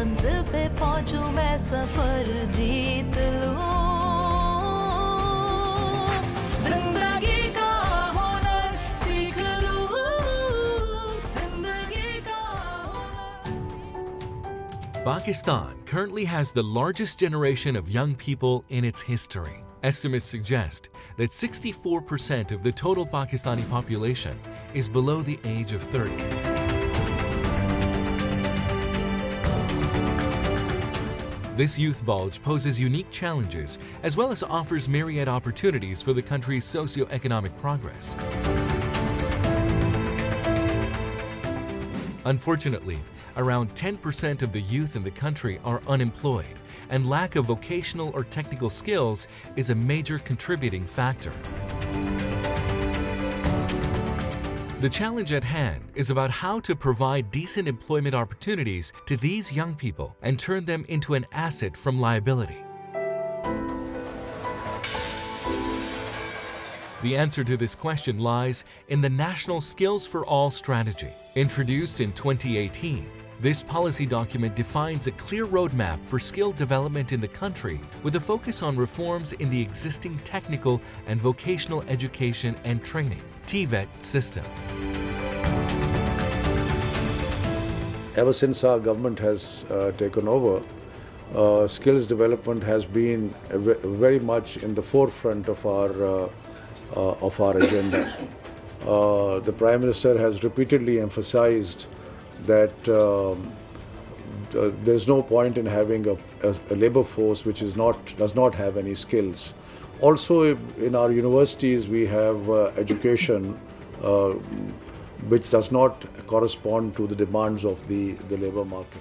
मंजिल पे पहुंचूं मैं सफर जीत लूं जिंदगी का हुनर सीख लूं जिंदगी का हुनर Pakistan currently has the largest generation of young people in its history. Estimates suggest that 64% of the total Pakistani population is below the age of 30. This youth bulge poses unique challenges as well as offers myriad opportunities for the country's socio-economic progress. Unfortunately, around 10% of the youth in the country are unemployed, and lack of vocational or technical skills is a major contributing factor. The challenge at hand is about how to provide decent employment opportunities to these young people and turn them into an asset from liability. The answer to this question lies in the National Skills for All strategy. Introduced in 2018, this policy document defines a clear roadmap for skill development in the country with a focus on reforms in the existing technical and vocational education and training (TVET) system. Ever since our government has taken over, skills development has been very much in the forefront of our agenda. The Prime Minister has repeatedly emphasized that there's no point in having a labor force which does not have any skills. Also, in our universities, we have education which does not correspond to the demands of the labor market.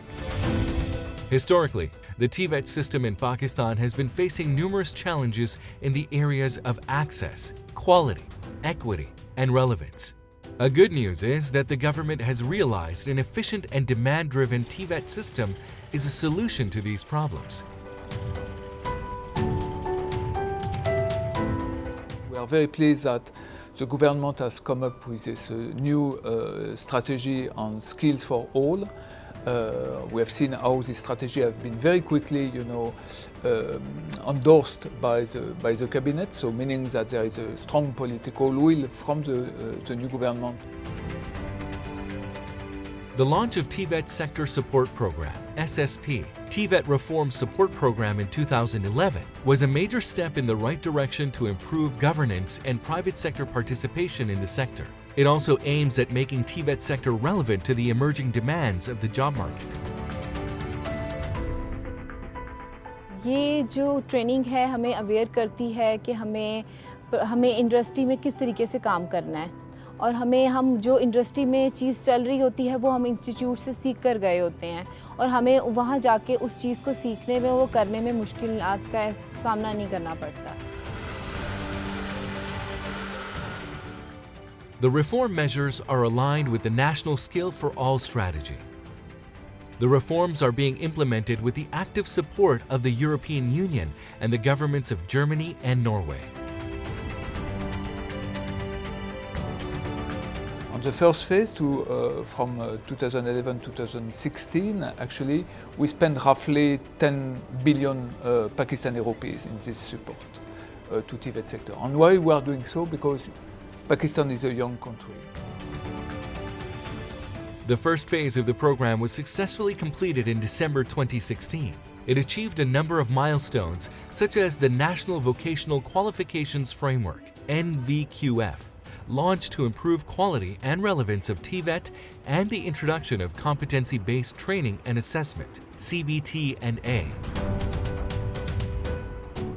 Historically, the TVET system in Pakistan has been facing numerous challenges in the areas of access, quality, equity, and relevance. A good news is that the government has realized an efficient and demand-driven TVET system is a solution to these problems. We are very pleased that the government has come up with this new strategy on skills for all. We have seen how this strategy has been very quickly, endorsed by the cabinet. So meaning that there is a strong political will from the new government. The launch of TVET Sector Support Program (SSP), TVET Reform Support Program in 2011 was a major step in the right direction to improve governance and private sector participation in the sector. It also aims at making TVET sector relevant to the emerging demands of the job market. ये जो training है हमें aware करती है कि हमें industry में किस तरीके से काम करना है और हम जो इंडस्ट्री में चीज़ चल रही होती है वो हम इंस्टीट्यूट से सीख कर गए होते हैं और हमें वहाँ जाके उस चीज़ को सीखने में वो करने में मुश्किलात का सामना नहीं करना पड़ता. The reform measures are aligned with the National Skill for All strategy. The reforms are being implemented with the active support of the European Union and the governments of Germany and Norway. On the first phase, from 2011-2016, actually, we spent roughly 10 billion Pakistani rupees in this support to TVET sector. And why we are doing so? Because Pakistan is a young country. The first phase of the program was successfully completed in December 2016. It achieved a number of milestones, such as the National Vocational Qualifications Framework (NVQF), launched to improve quality and relevance of TVET, and the introduction of competency-based training and assessment (CBT and A).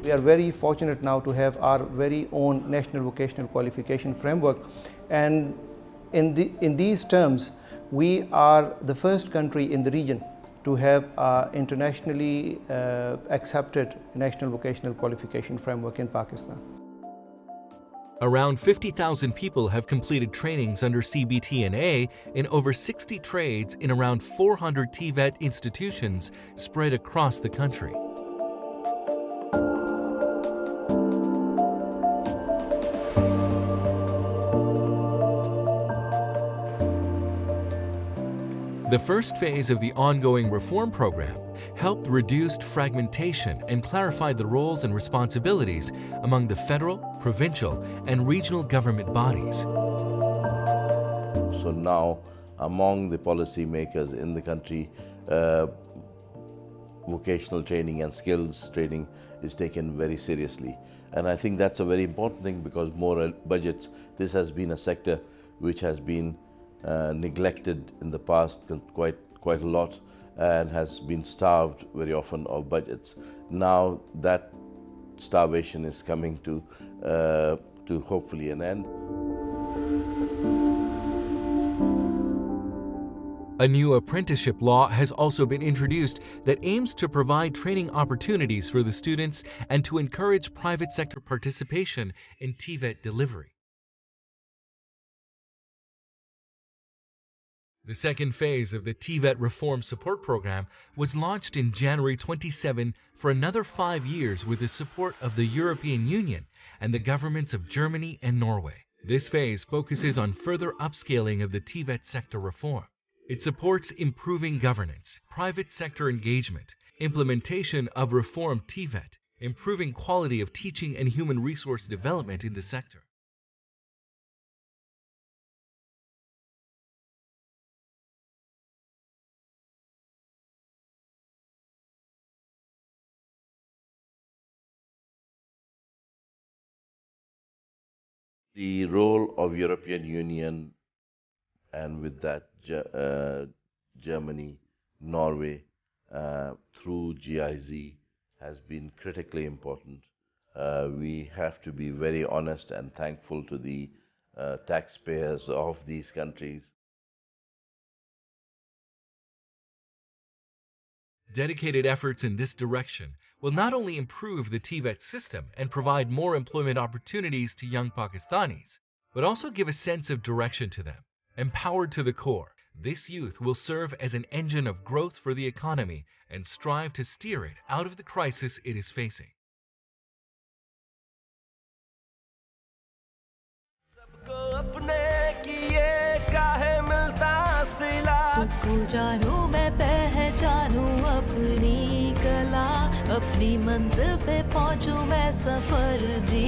We are very fortunate now to have our very own National Vocational Qualification Framework, and in these terms, we are the first country in the region to have internationally accepted National Vocational Qualification Framework in Pakistan. Around 50,000 people have completed trainings under CBT and A in over 60 trades in around 400 TVET institutions spread across the country. The first phase of the ongoing reform program helped reduce fragmentation and clarified the roles and responsibilities among the federal, provincial, and regional government bodies. So now, among the policy makers in the country, vocational training and skills training is taken very seriously. And I think that's a very important thing, because more budgets, this has been a sector which has been neglected in the past quite a lot, and has been starved very often of budgets. Now that starvation is coming to hopefully an end. A new apprenticeship law has also been introduced that aims to provide training opportunities for the students and to encourage private sector participation in TVET delivery. The second phase of the TVET Reform Support Program was launched in January 27 for another 5 years with the support of the European Union and the governments of Germany and Norway. This phase focuses on further upscaling of the TVET sector reform. It supports improving governance, private sector engagement, implementation of reformed TVET, improving quality of teaching and human resource development in the sector. The role of European Union, and with that Germany, Norway, through GIZ, has been critically important. We have to be very honest and thankful to the taxpayers of these countries. Dedicated efforts in this direction will not only improve the TVET system and provide more employment opportunities to young Pakistanis, but also give a sense of direction to them. Empowered to the core, this youth will serve as an engine of growth for the economy and strive to steer it out of the crisis it is facing. खुद को जानूं मैं पहचानूं अपनी कला अपनी मंजिल पे पहुंचूं मैं सफर जी